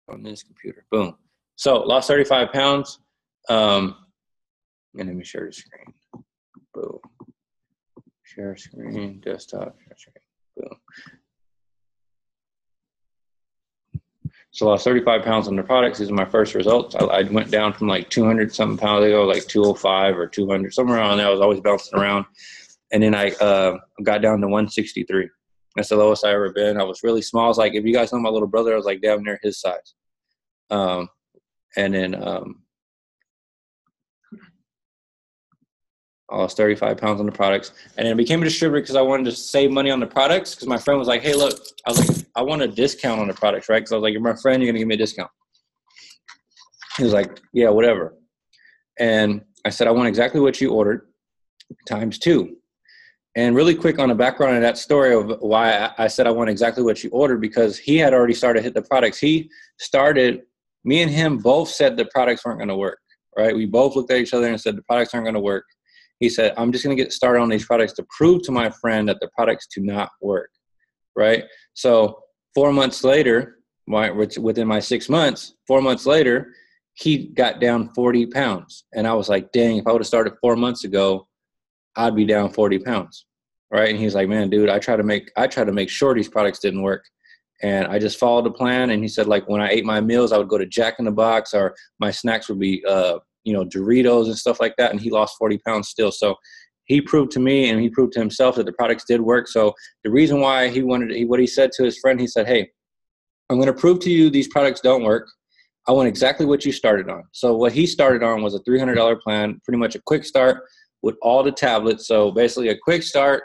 on this computer. Boom. So lost 35 pounds. And let me share the screen. Boom. Share screen, desktop, share screen. Boom. So lost 35 pounds on the products. These are my first results. I went down from like 200 something pounds ago, like 205 or 200, somewhere around there. I was always bouncing around. And then I got down to 163. That's the lowest I ever been. I was really small. I was like, if you guys know my little brother, I was like damn near his size. And then I lost 35 pounds on the products. And then I became a distributor because I wanted to save money on the products, because my friend was like, hey, look, I was like, I want a discount on the products, right? Because I was like, you're my friend, you're going to give me a discount. He was like, yeah, whatever. And I said, I want exactly what you ordered times 2. And really quick on the background of that story of why I said I want exactly what you ordered, because he had already started to hit the products. Me and him both said the products weren't going to work, right? We both looked at each other and said the products aren't going to work. He said, I'm just going to get started on these products to prove to my friend that the products do not work, right? So 4 months later, within my 6 months, 4 months later, he got down 40 pounds. And I was like, dang, if I would have started 4 months ago, I'd be down 40 pounds, right? And he's like, man, dude, I try to make sure these products didn't work. And I just followed the plan. And he said, like, when I ate my meals, I would go to Jack in the Box, or my snacks would be, Doritos and stuff like that. And he lost 40 pounds still. So he proved to me and he proved to himself that the products did work. So the reason why what he said to his friend, he said, hey, I'm going to prove to you these products don't work. I want exactly what you started on. So what he started on was a $300 plan, pretty much a quick start with all the tablets. So basically a quick start,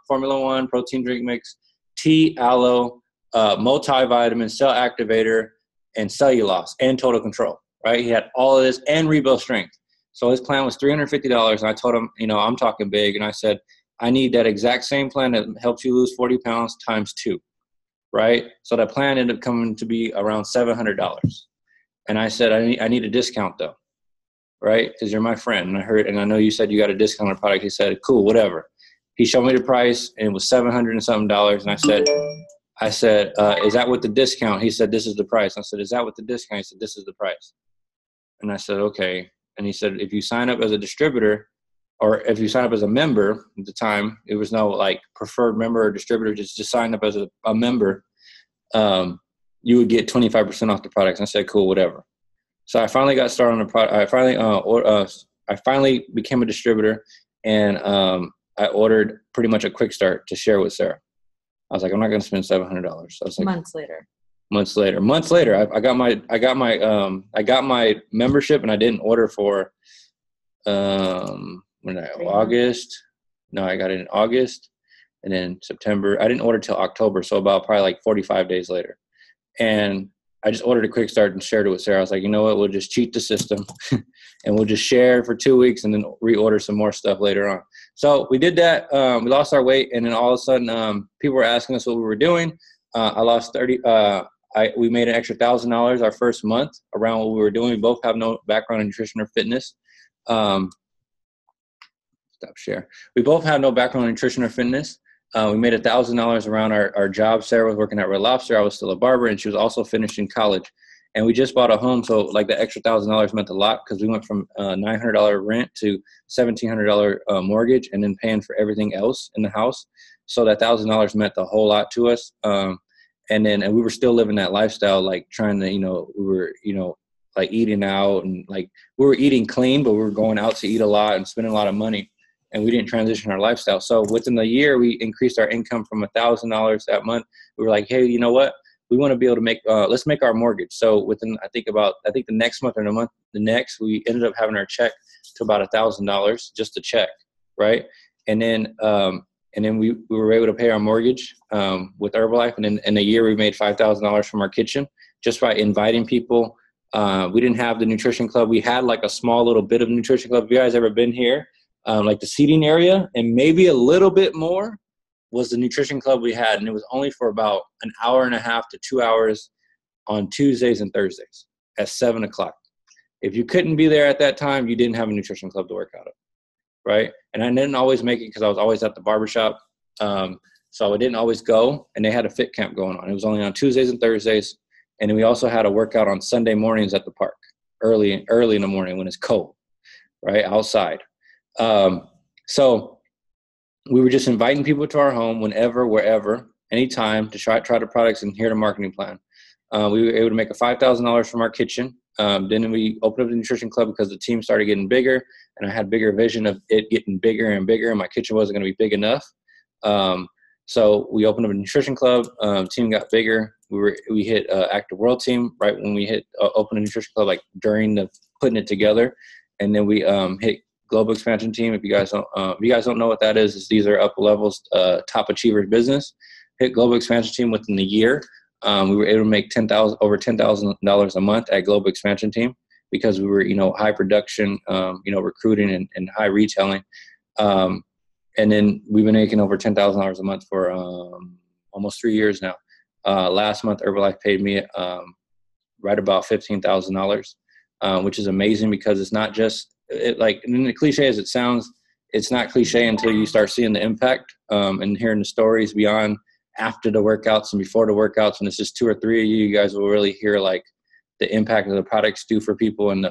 Formula One, protein drink mix, tea, aloe, multivitamin, cell activator, and cellulose, and total control, right? He had all of this and rebuild strength. So his plan was $350. And I told him, I'm talking big. And I said, I need that exact same plan that helps you lose 40 pounds times 2, right? So that plan ended up coming to be around $700. And I said, I need a discount though, right? Because you're my friend. And I know you said you got a discount on the product. He said, cool, whatever. He showed me the price, and it was $700 and something. And I said, is that with the discount? He said, this is the price. I said, is that with the discount? He said, this is the price. And I said, okay. And he said, if you sign up as a distributor, or if you sign up as a member at the time, it was no like preferred member or distributor, just sign up as a member, you would get 25% off the products. And I said, cool, whatever. So I finally got started on the product. I finally became a distributor, and I ordered pretty much a quick start to share with Sarah. I was like, I'm not going to spend $700. So I was like, months later, I got my membership, and I didn't order for August. No, I got it in August, and then September. I didn't order till October, so about probably like 45 days later. And I just ordered a quick start and shared it with Sarah. I was like, you know what? We'll just cheat the system and we'll just share for 2 weeks and then reorder some more stuff later on. So we did that. We lost our weight, and then all of a sudden, people were asking us what we were doing. I lost 30. We made an extra $1,000 our first month around what we were doing. We both have no background in nutrition or fitness. Stop share. We both have no background in nutrition or fitness. We made $1,000 around our job. Sarah was working at Red Lobster. I was still a barber, and she was also finishing college. And we just bought a home, so like the extra $1,000 meant a lot, because we went from $900 rent to $1,700 mortgage, and then paying for everything else in the house. So that $1,000 meant a whole lot to us. And we were still living that lifestyle, like trying to, we were, like eating out, and like we were eating clean, but we were going out to eat a lot and spending a lot of money. And we didn't transition our lifestyle. So within the year, we increased our income from $1,000 that month. We were like, hey, you know what? We want to be able to make, let's make our mortgage. So within, I think the next month or the next, we ended up having our check to about $1,000, just a check, right? And then we were able to pay our mortgage with Herbalife. And then in a year, we made $5,000 from our kitchen just by inviting people. We didn't have the nutrition club. We had like a small little bit of nutrition club. Have you guys ever been here? Like the seating area, and maybe a little bit more was the nutrition club we had. And it was only for about an hour and a half to 2 hours on Tuesdays and Thursdays at 7:00. If you couldn't be there at that time, you didn't have a nutrition club to work out of, right? And I didn't always make it because I was always at the barbershop. So I didn't always go, and they had a fit camp going on. It was only on Tuesdays and Thursdays. And then we also had a workout on Sunday mornings at the park, early in the morning when it's cold, right, outside. So we were just inviting people to our home whenever, wherever, anytime to try the products and hear the marketing plan. We were able to make $5,000 from our kitchen. Then we opened up the nutrition club because the team started getting bigger, and I had bigger vision of it getting bigger and bigger, and my kitchen wasn't going to be big enough. So we opened up a nutrition club. Team got bigger. We hit Active World Team right when we hit open a nutrition club, like during the putting it together, and then we hit Global Expansion Team. If you guys don't know what that is these are up levels, top achievers business. Hit Global Expansion Team within the year. We were able to make over $10,000 a month at Global Expansion Team because we were, high production, recruiting and high retailing. And then we've been making over $10,000 a month for almost 3 years now. Last month, Herbalife paid me right about $15,000, which is amazing because it's not just like the cliche as it sounds. It's not cliche until you start seeing the impact and hearing the stories beyond after the workouts and before the workouts. When it's just 2 or 3 of you guys will really hear like the impact that the products do for people and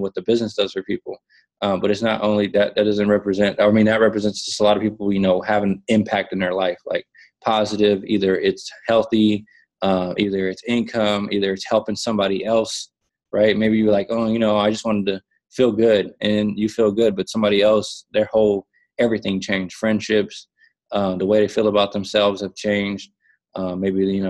what the business does for people. But it's not only that doesn't represent, that represents just a lot of people, have an impact in their life, like positive, either it's healthy, either it's income, either it's helping somebody else, right? Maybe you're like, I just wanted to feel good, and you feel good, but somebody else, their whole everything changed. Friendships, the way they feel about themselves have changed. Maybe,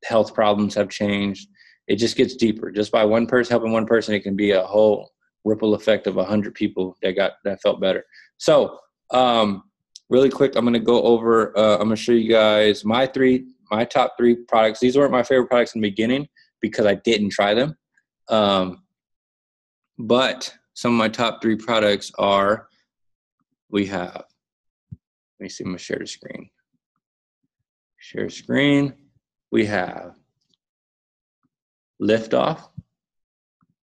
health problems have changed. It just gets deeper. Just by one person helping one person, it can be a whole ripple effect of 100 people that felt better. So really quick, I'm going to go over, I'm going to show you guys my top 3 products. These weren't my favorite products in the beginning because I didn't try them. But some of my top 3 products are, let me see, I'm going to share the screen. Share screen. We have Liftoff,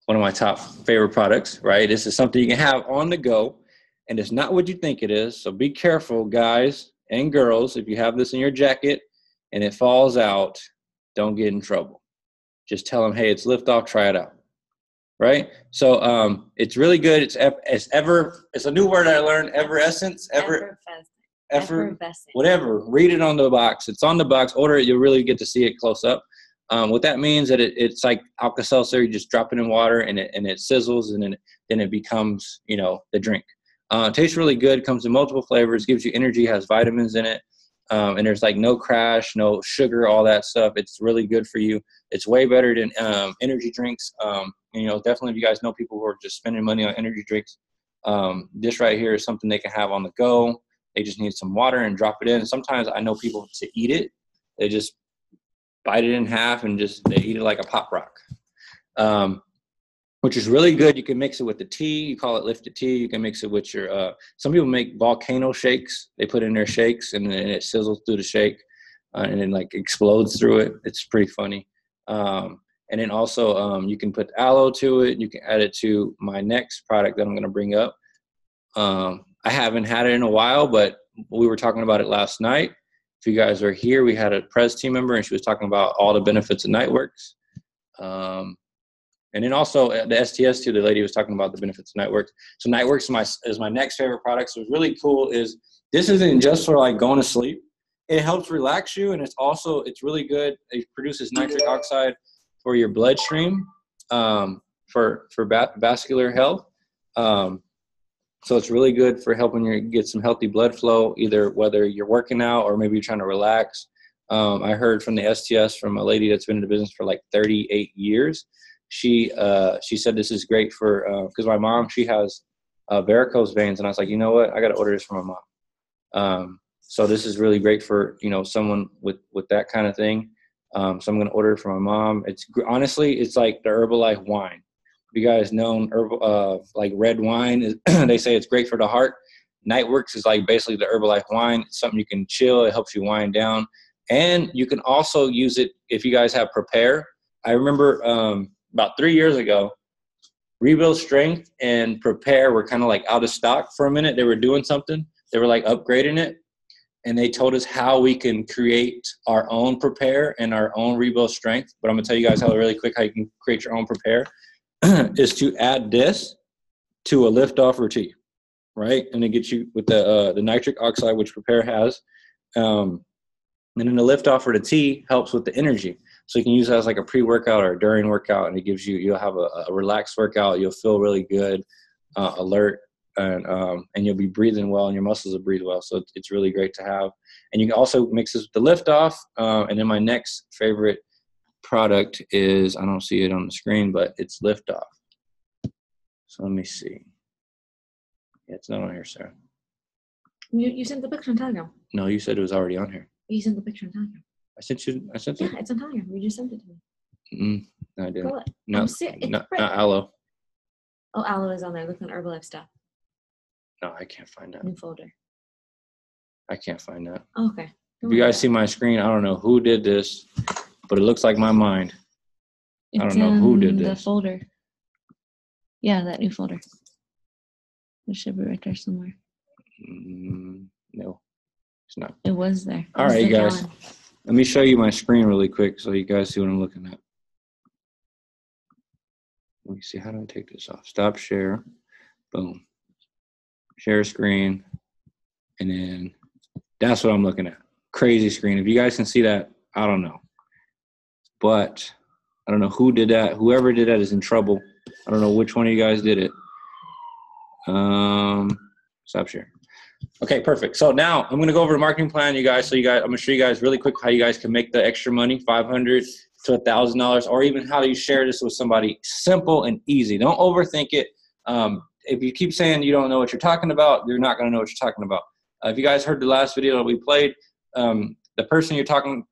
one of my top favorite products, right? This is something you can have on the go, and it's not what you think it is. So be careful, guys and girls. If you have this in your jacket and it falls out, don't get in trouble. Just tell them, hey, it's Liftoff, try it out. Right? So it's really good. It's a new word I learned, Everessence, whatever. Read it on the box. It's on the box. Order it. You'll really get to see it close up. What that means that it's like Alka-Seltzer. You just drop it in water and it sizzles, and then it becomes, the drink. Tastes really good. Comes in multiple flavors. Gives you energy. Has vitamins in it. And there's like no crash, no sugar, all that stuff. It's really good for you. It's way better than energy drinks. Definitely if you guys know people who are just spending money on energy drinks, this right here is something they can have on the go. They just need some water and drop it in. And sometimes I know people to eat it. They just bite it in half and they eat it like a pop rock, which is really good. You can mix it with the tea. You call it lifted tea. You can mix it with your, some people make volcano shakes. They put in their shakes and then it sizzles through the shake and then like explodes through it. It's pretty funny. And then also you can put aloe to it. You can add it to my next product that I'm going to bring up. I haven't had it in a while, but we were talking about it last night. If you guys are here, we had a Prez team member and she was talking about all the benefits of Nightworks. And then also the STS too, the lady was talking about the benefits of Nightworks. So Nightworks is my next favorite product. So what's really cool is this isn't just for like going to sleep. It helps relax you, and it's really good. It produces nitric oxide for your bloodstream, for vascular health. So it's really good for helping you get some healthy blood flow, either whether you're working out or maybe you're trying to relax. I heard from the STS from a lady that's been in the business for like 38 years. She said this is great for, because my mom, she has varicose veins. And I was like, you know what? I got to order this for my mom. So this is really great for, someone with that kind of thing. So I'm going to order it for my mom. Honestly, it's like the Herbalife wine. You guys know like red wine, they say it's great for the heart. Nightworks is like basically the Herbalife wine. It's something you can chill. It helps you wind down. And you can also use it if you guys have Prepare. I remember about 3 years ago, Rebuild Strength and Prepare were kind of like out of stock for a minute. They were doing something. They were like upgrading it. and they told us how we can create our own prepare and our own rebuild strength. But I'm gonna tell you guys how really quick how you can create your own prepare is to add this to a lift-off routine, right? And it gets you with the nitric oxide, which prepare has. And then the lift-off or the tea helps with the energy. So you can use that as like a pre-workout or a during workout, and it gives you, you'll have a relaxed workout. You'll feel really good, alert, and you'll be breathing well, and your muscles will breathe well. So it's really great to have. And you can also mix this with the lift-off. And then my next favorite product is, I don't see it on the screen, but it's lift-off. So let me see. Yeah, it's not on here, Sarah. You sent the picture on Telegram. No, you said it was already on here. You sent the picture on Telegram. I sent it? Yeah, it's on Telegram. You just sent it to me. No, I didn't. Go ahead. No, not aloe. Oh, aloe is on there. Look on Herbalife stuff. No, I can't find that. New folder. I can't find that. Oh, okay. If you guys see my screen, I don't know who did this, but it looks like my mind. I don't know who did this. The folder. Yeah, that new folder. It should be right there somewhere. No, it's not. It was there. All right, guys. Let me show you my screen really quick so you guys see what I'm looking at. Let me see. How do I take this off? Stop share. Boom. Share screen. And then that's what I'm looking at. Crazy screen. If you guys can see that, I don't know. But I don't know who did that. Whoever did that is in trouble. I don't know which one of you guys did it. Stop share. Okay, perfect. So now I'm going to go over the marketing plan, you guys. So I'm going to show you guys really quick how you guys can make the extra money, $500 to $1,000, or even how do you share this with somebody. Simple and easy. Don't overthink it. If you keep saying you don't know what you're talking about, you're not going to know what you're talking about. If you guys heard the last video that we played, the person you're talking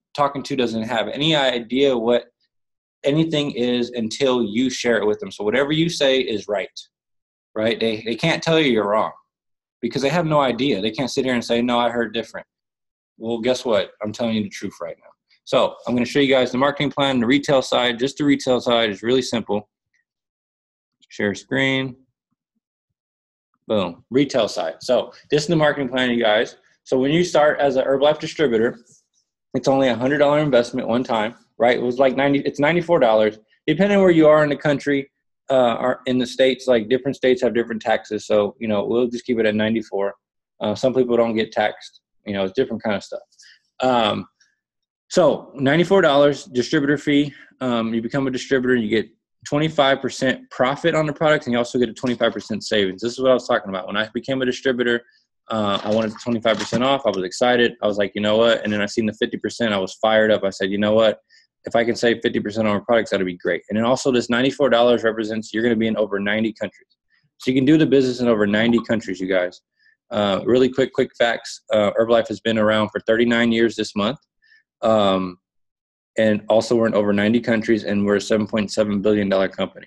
to doesn't have any idea what anything is until you share it with them. So whatever you say is right? They can't tell you you're wrong because they have no idea. They can't sit here and say, no, I heard different. Well, guess what? I'm telling you the truth right now. So I'm going to show you guys the marketing plan, the retail side. Just the retail side is really simple. Share screen. Boom. Retail side. So this is the marketing plan, you guys. So when you start as an Herbalife distributor, it's only a $100 investment one time, right? It was like it's $94. Depending on where you are in the country, or in the states, like different states have different taxes. So, we'll just keep it at 94. Some people don't get taxed, it's different kind of stuff. So $94 distributor fee. You become a distributor, you get 25% profit on the product, and you also get a 25% savings. This is what I was talking about. When I became a distributor, I wanted 25% off. I was excited. I was like, you know what? And then I seen the 50%. I was fired up. I said, you know what? If I can save 50% on our products, that'd be great. And then also this $94 represents you're going to be in over 90 countries. So you can do the business in over 90 countries, you guys. Really quick facts. Herbalife has been around for 39 years this month. And also we're in over 90 countries, and we're a $7.7 billion company.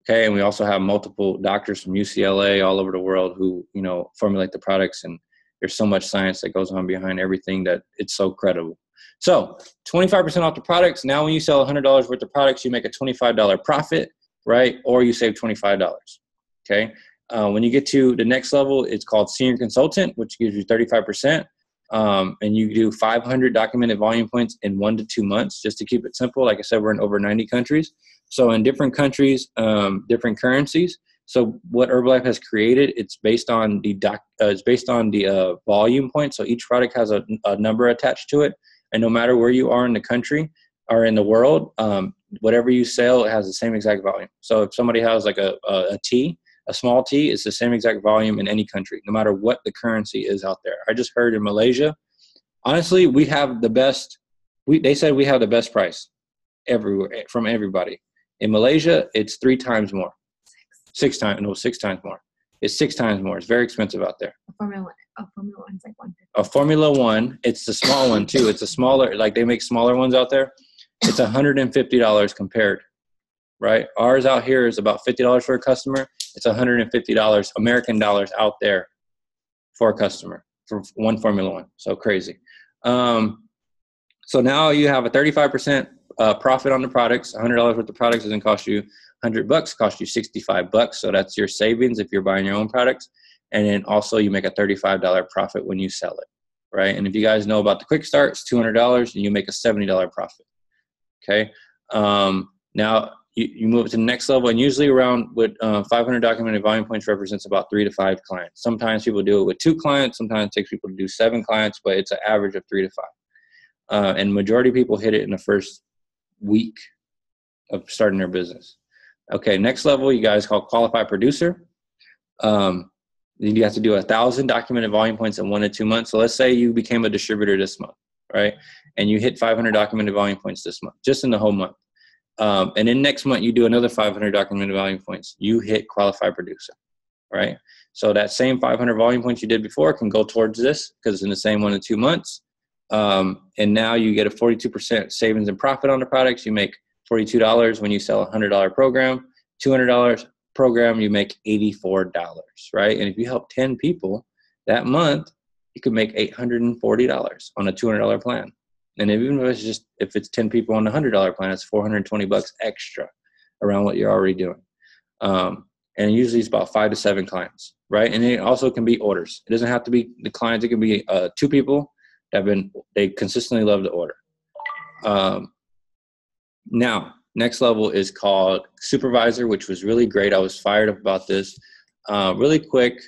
Okay. And we also have multiple doctors from UCLA all over the world who, formulate the products. And there's so much science that goes on behind everything that it's so credible. So 25% off the products. Now, when you sell $100 worth of products, you make a $25 profit, right? Or you save $25. Okay. When you get to the next level, it's called senior consultant, which gives you 35%. And you do 500 documented volume points in 1 to 2 months, just to keep it simple. Like I said, we're in over 90 countries. So in different countries, different currencies. So what Herbalife has created, it's based on the volume point. So each product has a number attached to it. And no matter where you are in the country or in the world, whatever you sell, it has the same exact volume. So if somebody has like a tea, a small tea, it's the same exact volume in any country, no matter what the currency is out there. I just heard in Malaysia, honestly, we have the best. They said we have the best price everywhere from everybody. In Malaysia, it's 3 times more. 6 times more. It's 6 times more. It's very expensive out there. A Formula One is like $150. A Formula One, it's the small one too. It's a smaller, like they make smaller ones out there. It's $150 compared, right? Ours out here is about $50 for a customer. It's $150 American dollars out there for a customer for one Formula One. So crazy. So now you have a 35% profit on the products. $100 worth of products doesn't cost you $100, cost you $65. So that's your savings if you're buying your own products. And then also you make a $35 profit when you sell it. right? And if you guys know about the quick start, it's $200 and you make a $70 profit. Okay. Now you move it to the next level, and usually around with 500 documented volume points represents about 3 to 5 clients. Sometimes people do it with 2 clients. Sometimes it takes people to do 7 clients, but it's an average of 3 to 5. And majority of people hit it in the first week of starting their business. Okay. Next level, you guys call qualified producer. You have to do 1,000 documented volume points in 1 to 2 months. So let's say you became a distributor this month, right? And you hit 500 documented volume points this month, just in the whole month. And then next month you do another 500 documented volume points. You hit qualified producer, right? So that same 500 volume points you did before can go towards this because it's in the same 1 to 2 months. And now you get a 42% savings in profit on the products. You make $42 when you sell a $100 program, $200 program, you make $84, right? And if you help 10 people that month, you could make $840 on a $200 plan. And even if it's 10 people on a $100 plan, it's $420 extra around what you're already doing. And usually it's about 5 to 7 clients, right? And it also can be orders. It doesn't have to be the clients. It can be 2 people that they consistently love to order. Now, next level is called supervisor, which was really great. I was fired up about this. Really quick,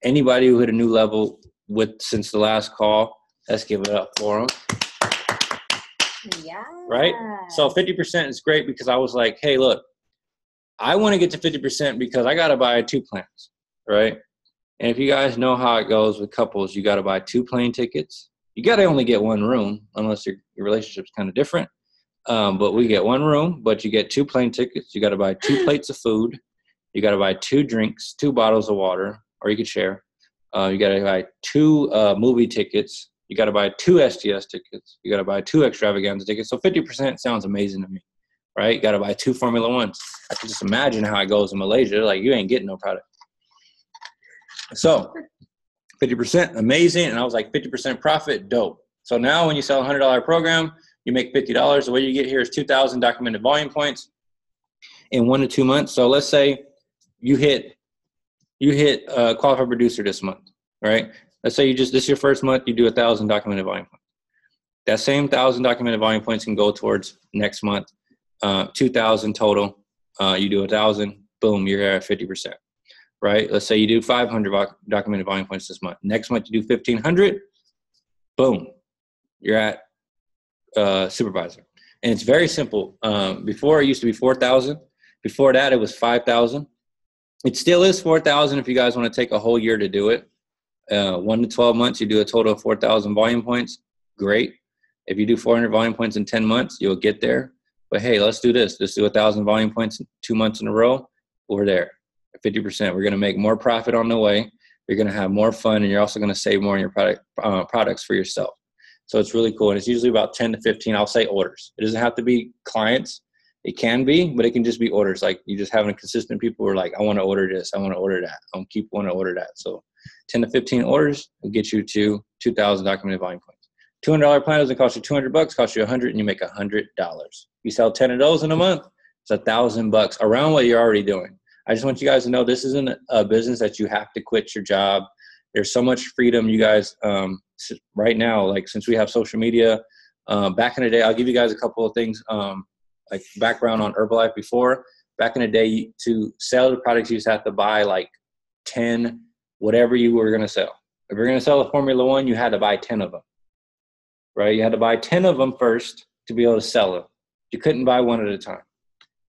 anybody who hit a new level since the last call, let's give it up for them. Yeah. Right? So 50% is great because I was like, hey, look, I want to get to 50% because I got to buy 2 plans, right? And if you guys know how it goes with couples, you got to buy 2 plane tickets. You got to only get 1 room unless your relationship's kind of different. But we get 1 room, but you get 2 plane tickets. You got to buy 2 plates of food. You got to buy 2 drinks, 2 bottles of water, or you could share. You got to buy 2 movie tickets. You got to buy 2 STS tickets. You got to buy 2 extravaganza tickets. So 50% sounds amazing to me, right? You got to buy 2 Formula Ones. I can just imagine how it goes in Malaysia. Like, you ain't getting no product. So 50%, amazing. And I was like, 50% profit, dope. So now when you sell a $100 program, you make $50. The way you get here is 2,000 documented volume points in 1 to 2 months. So let's say you hit qualified producer this month, right? Let's say this is your first month, you do 1,000 documented volume points. That same 1,000 documented volume points can go towards next month, 2,000 total. You do 1,000, boom, you're at 50%, right? Let's say you do 500 documented volume points this month. Next month you do 1,500, boom, you're at supervisor. And it's very simple. Before it used to be 4,000. Before that it was 5,000. It still is 4,000 if you guys want to take a whole year to do it. 1 to 12 months, you do a total of 4,000 volume points. Great. If you do 400 volume points in 10 months, you'll get there. But hey, let's do this. Let's do 1,000 volume points in 2 months in a row. We're there at 50%. We're going to make more profit on the way. You're going to have more fun, and you're also going to save more on your products for yourself. So it's really cool. And it's usually about 10 to 15, I'll say, orders. It doesn't have to be clients. It can be, but it can just be orders. Like, you just having consistent people who are like, I want to order this. I want to order that. I keep wanting to order that. So 10 to 15 orders will get you to 2,000 documented volume points. $200 plan doesn't cost you $200, costs you $100, and you make $100. You sell 10 of those in a month, it's $1,000 around what you're already doing. I just want you guys to know this isn't a business that you have to quit your job. There's so much freedom, you guys, right now, like, since we have social media, back in the day, I'll give you guys a couple of things, like background on Herbalife before. Back in the day, to sell the products, you just have to buy like 10, whatever you were going to sell. If you're going to sell a Formula One, you had to buy 10 of them, right? You had to buy 10 of them first to be able to sell them. You couldn't buy one at a time.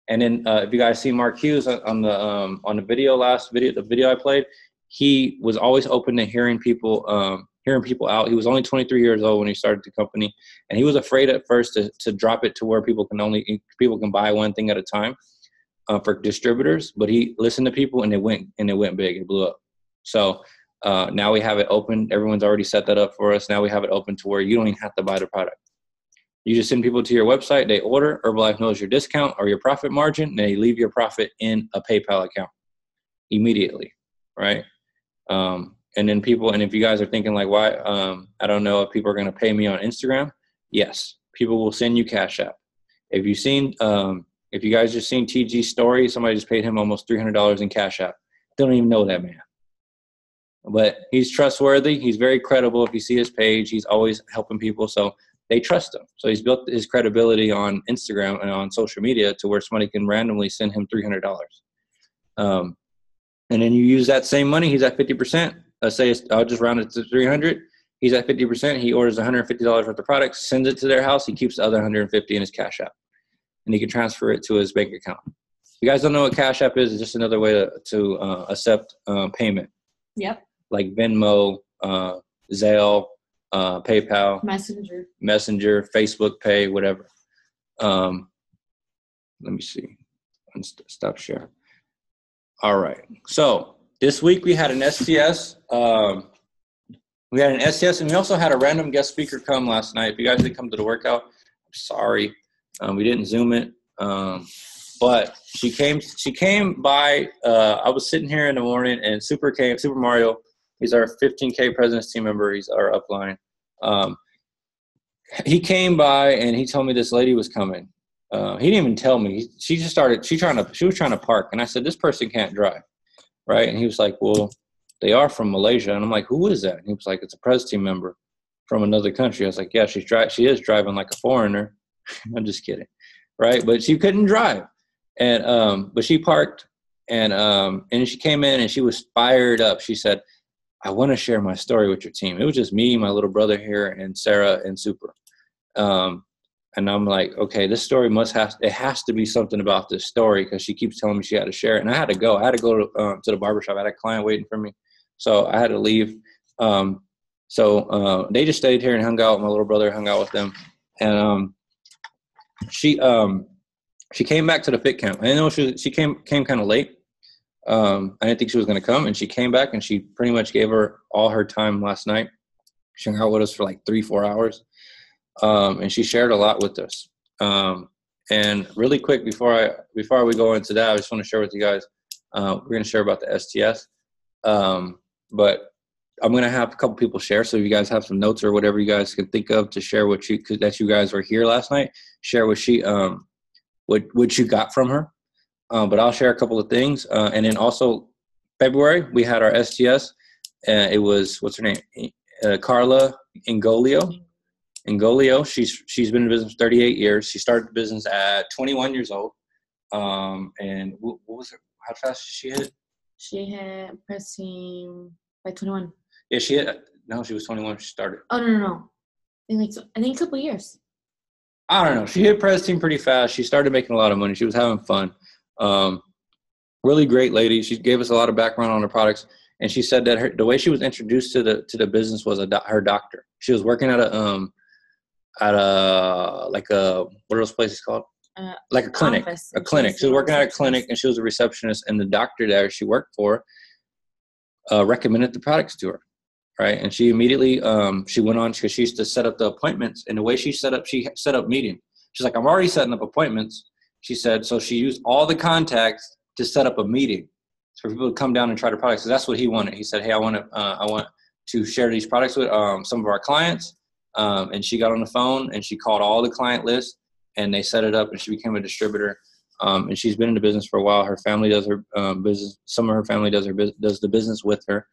And then if you guys see Mark Hughes on the video I played, he was always open to hearing people out. He was only 23 years old when he started the company, and he was afraid at first to drop it to where people can buy one thing at a time for distributors. But he listened to people, and it went big. It blew up. So now we have it open. Everyone's already set that up for us. Now we have it open to where you don't even have to buy the product. You just send people to your website. They order. Herbalife knows your discount or your profit margin, and they leave your profit in a PayPal account immediately, right? And then if you guys are thinking like, why, I don't know if people are going to pay me on Instagram. Yes, people will send you Cash App. If you guys just seen TG's story, somebody just paid him almost $300 in Cash App. They don't even know that man. But he's trustworthy. He's very credible. If you see his page, he's always helping people. So they trust him. So he's built his credibility on Instagram and on social media to where somebody can randomly send him $300. And then you use that same money. He's at 50%. Let's say I'll just round it to 300. He's at 50%. He orders $150 worth of products, sends it to their house. He keeps the other 150 in his Cash App, and he can transfer it to his bank account. If you guys don't know what Cash App is, it's just another way to accept payment. Yep. Like Venmo, Zelle, PayPal, Messenger, Facebook Pay, whatever. Let me see. Stop sharing. All right. So this week we had an STS. We had an STS, and we also had a random guest speaker come last night. If you guys didn't come to the workout, I'm sorry. We didn't Zoom it. But she came by. I was sitting here in the morning, and Super Mario. He's our 15K President's team member. He's our upline. He came by, and he told me this lady was coming. He didn't even tell me. She was trying to park, and I said, this person can't drive, right? And he was like, well, they are from Malaysia. And I'm like, who is that? And he was like, it's a Pres team member from another country. I was like, yeah, she is driving like a foreigner. I'm just kidding, right? But she couldn't drive, and but she parked, and she came in, and she was fired up. She said, I want to share my story with your team. It was just me, my little brother here, and Sarah and Super. And I'm like, okay, this story it has to be something about this story, because she keeps telling me she had to share it. And I had to go. I had to go to the barbershop. I had a client waiting for me. So I had to leave. So they just stayed here and hung out. My little brother hung out with them. And she came back to the fit camp. I didn't know she came kind of late. I didn't think she was going to come. And she came back, and she pretty much gave her all her time last night. She hung out with us for like 3-4 hours. And she shared a lot with us. And really quick, before we go into that, I just want to share with you guys, we're going to share about the STS. But I'm going to have a couple people share. So if you guys have some notes or whatever you guys can think of to share that you guys were here last night, share what what you got from her. But I'll share a couple of things. And then also February, we had our STS. It was, what's her name? Carla Ingolio. She's been in business for 38 years. She started the business at 21 years old. And what was it? How fast did she hit? She had Pres team by 21. Yeah, she was 21 when she started. Oh, no. I think a couple years. I don't know. She hit Pres team pretty fast. She started making a lot of money. She was having fun. Really great lady. She gave us a lot of background on the products. And she said that the way she was introduced to the business was her doctor. She was working at a what are those places called? Like a clinic. Office. A clinic. She was working at a clinic, and she was a receptionist, and the doctor there she worked for recommended the products to her, right? And she immediately she went on, because she used to set up the appointments, and the way she set up meeting. She's like, I'm already setting up appointments. She said, so she used all the contacts to set up a meeting for people to come down and try the products. So that's what he wanted. He said, hey, I want to share these products with some of our clients. And she got on the phone, and she called all the client lists, and they set it up, and she became a distributor. And she's been in the business for a while. Her family does her business. Some of her family does the business with her.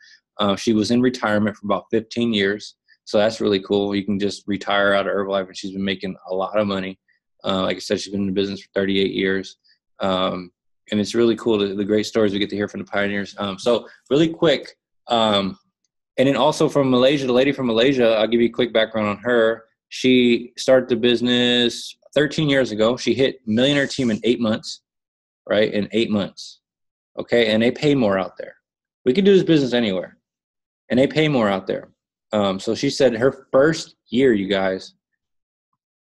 She was in retirement for about 15 years. So that's really cool. You can just retire out of Herbalife, and she's been making a lot of money. Like I said, she's been in the business for 38 years. And it's really cool, the great stories we get to hear from the pioneers. So really quick, and then also from Malaysia, the lady from Malaysia, I'll give you a quick background on her. She started the business 13 years ago. She hit millionaire team in 8 months, right? In 8 months. Okay. And they pay more out there. We can do this business anywhere, and they pay more out there. So she said her first year, you guys,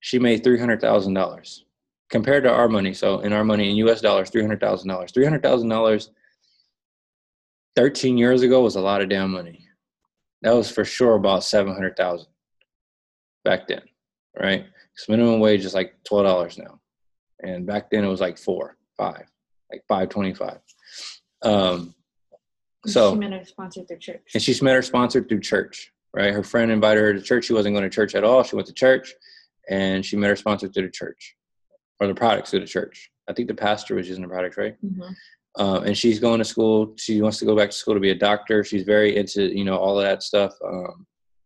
she made $300,000 compared to our money. So in our money in US dollars, $300,000. $300,000 13 years ago was a lot of damn money. That was for sure about $700,000 back then, right? Because minimum wage is like $12 now, and back then it was like like $5.25. So she met her sponsor through church. And she's met her sponsor through church, right? Her friend invited her to church. She wasn't going to church at all. She went to church, and she met her sponsor through the church, or the products through the church. I think the pastor was using the products, right? Mm-hmm. And she's going to school. She wants to go back to school to be a doctor. She's very into, all of that stuff,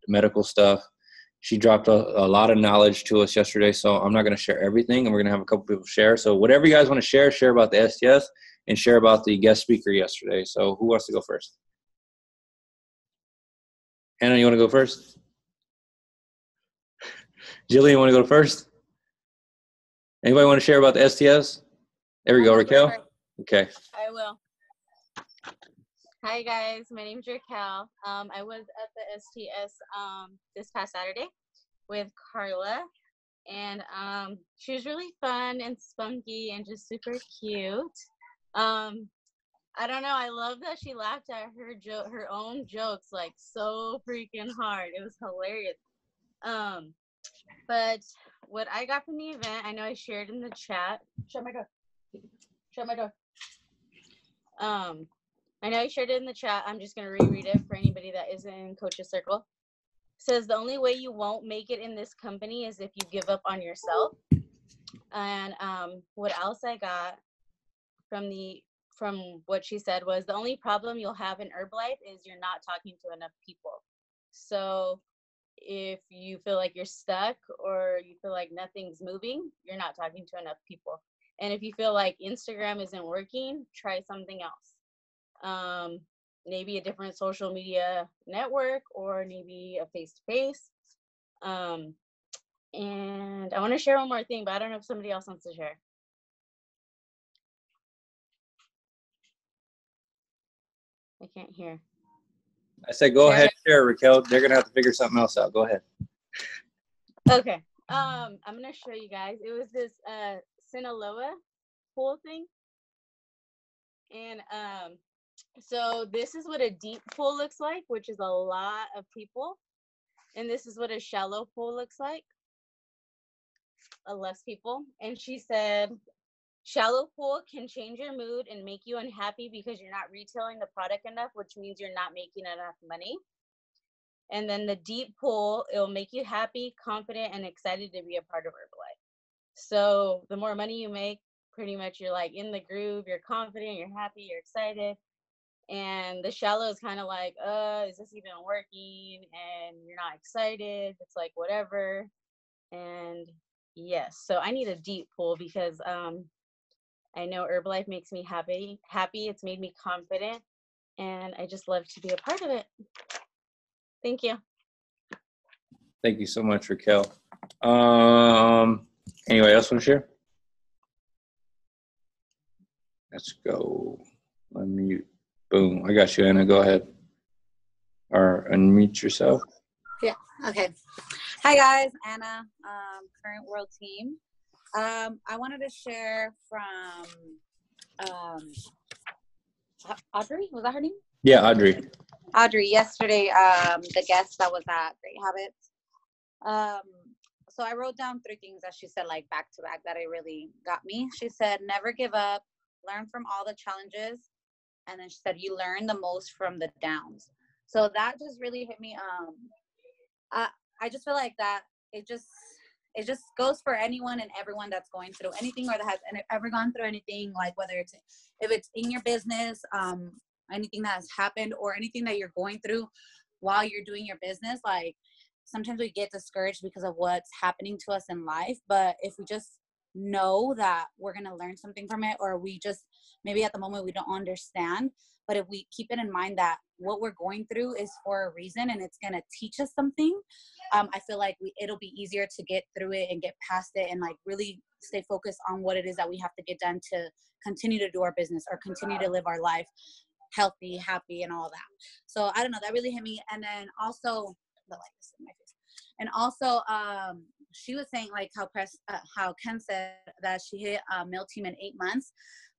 medical stuff. She dropped a lot of knowledge to us yesterday, so I'm not going to share everything, and we're going to have a couple people share. So whatever you guys want to share about the STS and share about the guest speaker yesterday. So who wants to go first? Hannah, you want to go first? Jillian, you want to go first? Anybody want to share about the STS? There we go, Raquel. Okay. I will. Hi guys, my name's Raquel. I was at the STS this past Saturday with Carla, and she was really fun and spunky and just super cute. I don't know, I love that she laughed at her own jokes like so freaking hard. It was hilarious. But what I got from the event, I know I shared in the chat. Shut my door. Shut my door. I know I shared it in the chat. I'm just going to reread it for anybody that isn't in Coach's Circle. It says, the only way you won't make it in this company is if you give up on yourself. And what else I got from what she said was, the only problem you'll have in Herbalife is you're not talking to enough people. So if you feel like you're stuck or you feel like nothing's moving, you're not talking to enough people. And if you feel like Instagram isn't working, try something else. Maybe a different social media network or maybe a face-to-face. And I want to share one more thing, but I don't know if somebody else wants to share. I can't hear. I said, go ahead, share, Raquel. They're going to have to figure something else out. Go ahead. Okay. I'm going to show you guys. It was this Sinaloa pool thing. And so this is what a deep pool looks like, which is a lot of people. And this is what a shallow pool looks like, less people. And she said, shallow pool can change your mood and make you unhappy because you're not retailing the product enough, which means you're not making enough money. And then the deep pool, it'll make you happy, confident, and excited to be a part of Herbalife. So the more money you make, pretty much you're like in the groove, you're confident, you're happy, you're excited. And the shallow is kind of like, is this even working? And you're not excited. It's like whatever. And yes, so I need a deep pool because I know Herbalife makes me happy. It's made me confident, and I just love to be a part of it. Thank you. Thank you so much, Raquel. Anybody else want to share? Let's go. Unmute. Boom. I got you, Anna. Go ahead. Or unmute yourself. Yeah. Okay. Hi, guys. Anna, current world team. I wanted to share from Audrey. Was that her name? Yeah, Audrey. Audrey, yesterday, the guest that was at Great Habits. So I wrote down 3 things that she said, like back to back, that it really got me. She said, never give up, learn from all the challenges. And then she said, you learn the most from the downs. So that just really hit me. I just feel like that it just goes for anyone and everyone that's going through anything or that has ever gone through anything, like whether if it's in your business, anything that has happened or anything that you're going through while you're doing your business. Like sometimes we get discouraged because of what's happening to us in life. But if we just know that we're going to learn something from it, or we just, maybe at the moment we don't understand, but if we keep it in mind that what we're going through is for a reason and it's going to teach us something, I feel like it'll be easier to get through it and get past it and like really stay focused on what it is that we have to get done to continue to do our business or continue to live our life healthy, happy, and all that. So I don't know, that really hit me. And then also the light is in my face. And also she was saying like how Ken said that she hit a meal team in 8 months.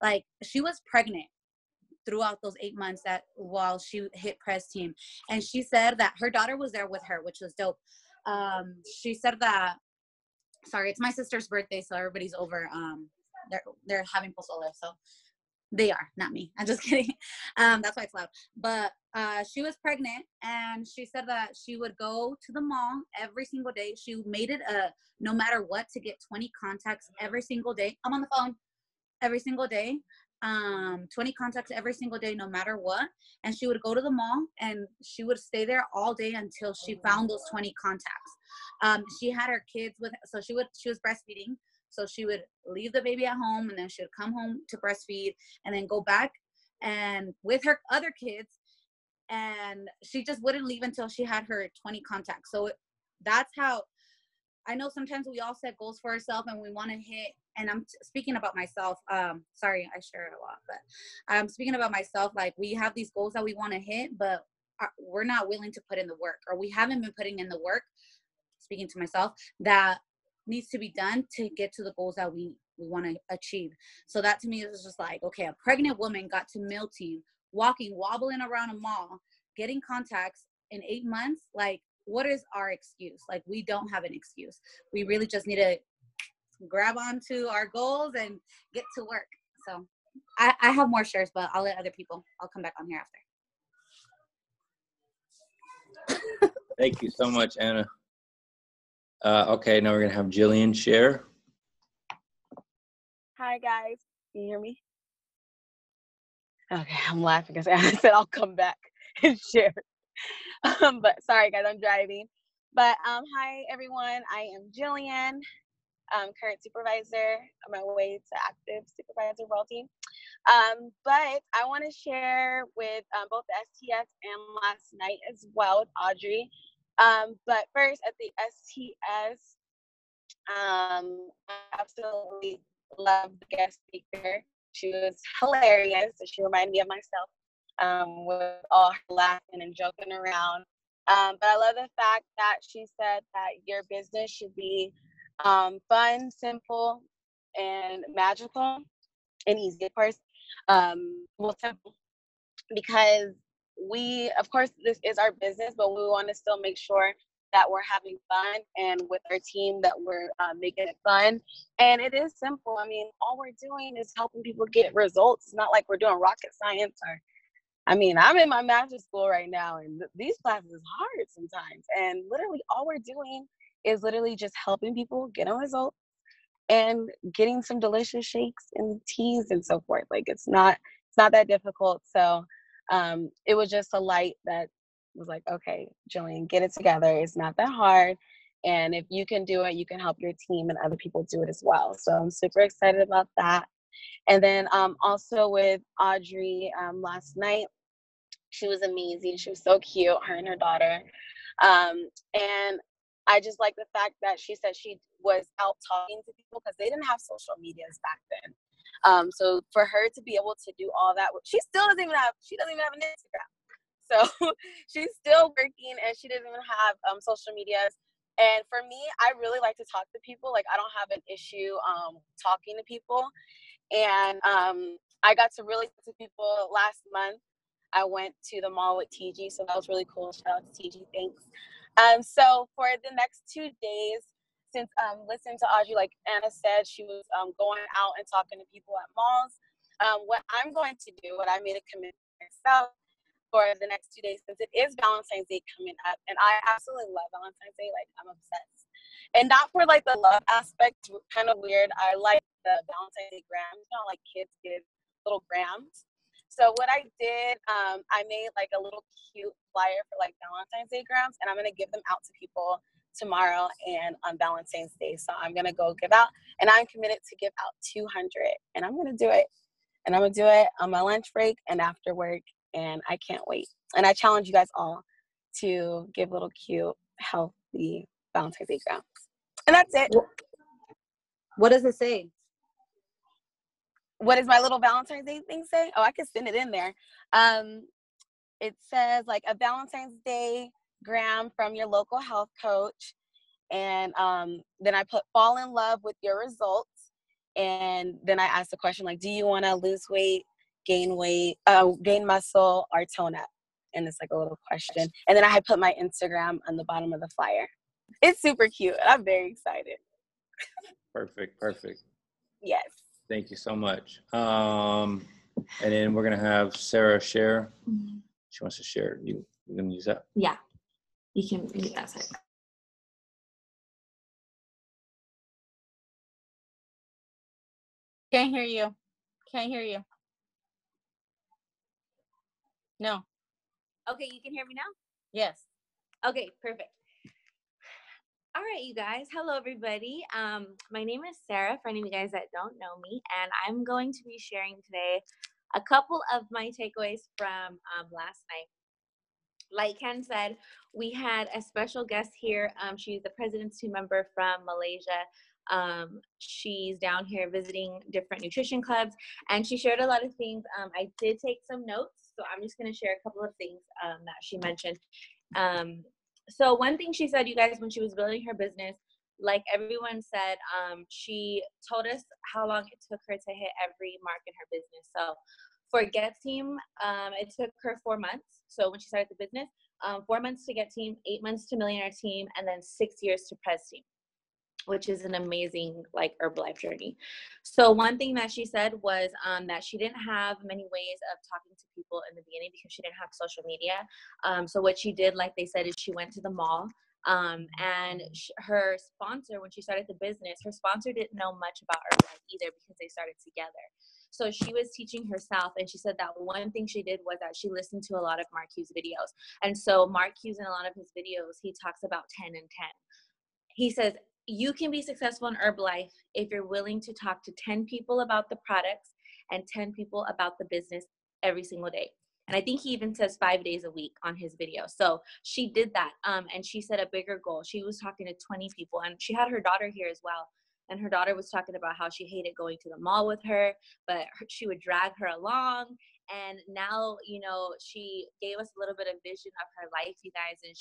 Like she was pregnant throughout those 8 months that while she hit press team. And she said that her daughter was there with her, which was dope. She said that, sorry, it's my sister's birthday, so everybody's over. They're having pozole, so they are, not me. I'm just kidding. That's why it's loud. But she was pregnant, and she said that she would go to the mall every single day. She made it no matter what, to get 20 contacts every single day. I'm on the phone. Every single day. 20 contacts every single day, no matter what. And she would go to the mall and she would stay there all day until she found those 20 contacts. She had her kids with, so she was breastfeeding. So she would leave the baby at home, and then she would come home to breastfeed and then go back and with her other kids. And she just wouldn't leave until she had her 20 contacts. So that's how, I know sometimes we all set goals for ourselves and we want to hit, and I'm speaking about myself. Sorry, I share a lot, but I'm speaking about myself. Like, we have these goals that we want to hit, but we're not willing to put in the work, or we haven't been putting in the work, speaking to myself, that needs to be done to get to the goals that we want to achieve. So that to me is just like, okay, a pregnant woman got to meal team, walking, wobbling around a mall, getting contacts in 8 months. Like, what is our excuse? Like, we don't have an excuse. We really just need to grab onto our goals and get to work. So I have more shares, but I'll let other people, I'll come back on here after. Thank you so much, Anna. Okay, now we're going to have Jillian share. Hi, guys. Can you hear me? Okay, I'm laughing because Anna said I'll come back and share. But sorry, guys, I'm driving. But hi, everyone. I am Jillian, current supervisor on my way to active supervisor role team. But I want to share with both the STS and last night as well with Audrey. But first, at the STS, I absolutely loved the guest speaker. She was hilarious. She reminded me of myself, with all her laughing and joking around. But I love the fact that she said that your business should be fun, simple, and magical, and easy, of course. Well, simple, because of course, this is our business, but we want to still make sure that we're having fun, and with our team that we're making it fun. And it is simple. I mean, all we're doing is helping people get results. It's not like we're doing rocket science, or, I mean, I'm in my master's school right now, and these classes is hard sometimes. And literally all we're doing is literally just helping people get a result and getting some delicious shakes and teas and so forth. Like, it's not that difficult. So it was just a light that was like, okay, Jillian, get it together. It's not that hard. And if you can do it, you can help your team and other people do it as well. So I'm super excited about that. And then also with Audrey last night, she was amazing. She was so cute, her and her daughter. And I just like the fact that she said she was out talking to people, because they didn't have social medias back then. So for her to be able to do all that, she doesn't even have an Instagram. So she's still working, and she doesn't even have social medias. And for me, I really like to talk to people. Like, I don't have an issue talking to people. And I got to really talk to people last month. I went to the mall with TG, so that was really cool. Shout out to TG, thanks. So for the next 2 days, since listening to Audrey, like Anna said, she was going out and talking to people at malls. What I'm going to do, what I made a commitment myself for the next 2 days, since it is Valentine's Day coming up, and I absolutely love Valentine's Day. Like, I'm obsessed. And not for like the love aspect, kind of weird. I like the Valentine's Day grams, like kids give little grams. So what I did, I made like a little cute flyer for like Valentine's Day grams, and I'm gonna give them out to people tomorrow and on Valentine's Day. So I'm gonna go give out, and I'm committed to give out 200, and I'm gonna do it. And I'm gonna do it on my lunch break and after work, and I can't wait. And I challenge you guys all to give little cute, healthy Valentine's Day grams. And that's it. What does it say? What does my little Valentine's Day thing say? Oh, I can send it in there. It says like a Valentine's Day gram from your local health coach. And then I put fall in love with your results. And then I asked the question, like, do you want to lose weight, gain muscle, or tone up? And it's like a little question. And then I had put my Instagram on the bottom of the flyer. It's super cute. I'm very excited. Perfect. Yes. Thank you so much. And then we're going to have Sarah share. She wants to share. You going to use that? Yeah, you can use that side. Can't hear you. No. Okay, you can hear me now? Yes. Okay, perfect. All right, you guys. Hello, everybody. My name is Sarah, for any of you guys that don't know me, and I'm going to be sharing today a couple of my takeaways from last night. Like Ken said, we had a special guest here. She's the president's team member from Malaysia. She's down here visiting different nutrition clubs, and she shared a lot of things. I did take some notes, so I'm just going to share a couple of things that she mentioned. So one thing she said, you guys, when she was building her business, like everyone said, she told us how long it took her to hit every mark in her business. So for Get Team, it took her 4 months. So when she started the business, 4 months to Get Team, 8 months to Millionaire Team, and then 6 years to Prez Team, which is an amazing like Herbalife journey. So one thing that she said was that she didn't have many ways of talking to people in the beginning because she didn't have social media. So what she did, like they said, is she went to the mall. And her sponsor, when she started the business, her sponsor didn't know much about Herbalife either because they started together. So she was teaching herself, and she said that one thing she did was that she listened to a lot of Mark Hughes videos. And so Mark Hughes, in a lot of his videos, he talks about 10 and 10. He says, you can be successful in Herbalife if you're willing to talk to 10 people about the products and 10 people about the business every single day. And I think he even says 5 days a week on his video. So she did that. And she set a bigger goal. She was talking to 20 people, and she had her daughter here as well. And her daughter was talking about how she hated going to the mall with her, but she would drag her along. And now, you know, she gave us a little bit of vision of her life, you guys. And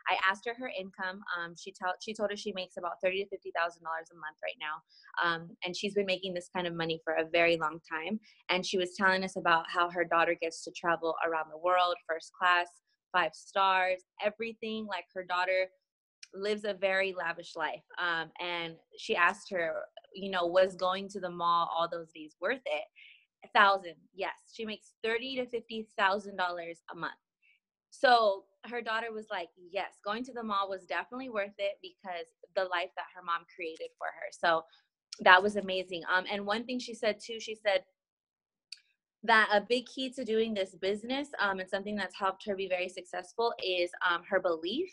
I asked her income. She told us she makes about $30,000 to $50,000 a month right now. And she's been making this kind of money for a very long time. And she was telling us about how her daughter gets to travel around the world, first class, 5 stars, everything. Like her daughter lives a very lavish life. And she asked her, you know, was going to the mall all those days worth it? 1,000, yes. She makes $30,000 to $50,000 a month. So her daughter was like, yes, going to the mall was definitely worth it because the life that her mom created for her. So that was amazing. And one thing she said too, she said that a big key to doing this business and something that's helped her be very successful is her belief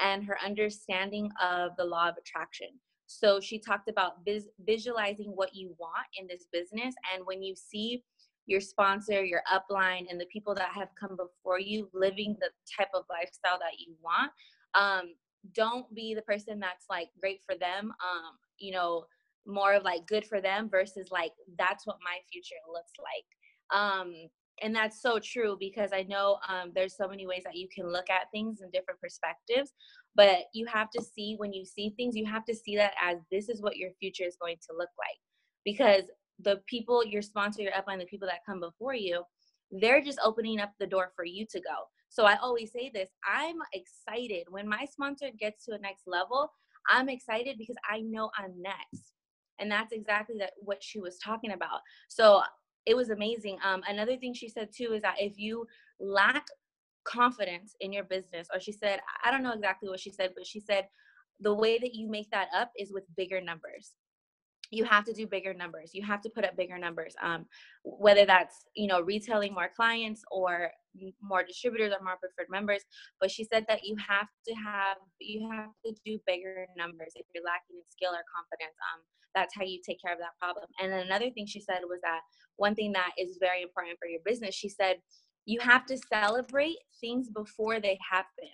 and her understanding of the law of attraction. So she talked about visualizing what you want in this business. And when you see your sponsor, your upline, and the people that have come before you living the type of lifestyle that you want, don't be the person that's like great for them, you know, more of like good for them versus like, that's what my future looks like. And that's so true because I know there's so many ways that you can look at things in different perspectives, but you have to see, when you see things, you have to see that as this is what your future is going to look like. Because the people, your sponsor, your upline, the people that come before you, they're just opening up the door for you to go. So I always say this, I'm excited when my sponsor gets to a next level. I'm excited because I know I'm next. And that's exactly what she was talking about. So it was amazing. Another thing she said too is that if you lack confidence in your business, or she said, I don't know exactly what she said, but she said the way that you make that up is with bigger numbers. You have to do bigger numbers. You have to put up bigger numbers, whether that's, you know, retailing more clients or more distributors or more preferred members. But she said that you have to do bigger numbers if you're lacking in skill or confidence. That's how you take care of that problem. And then another thing she said was that one thing that is very important for your business, she said, you have to celebrate things before they happen,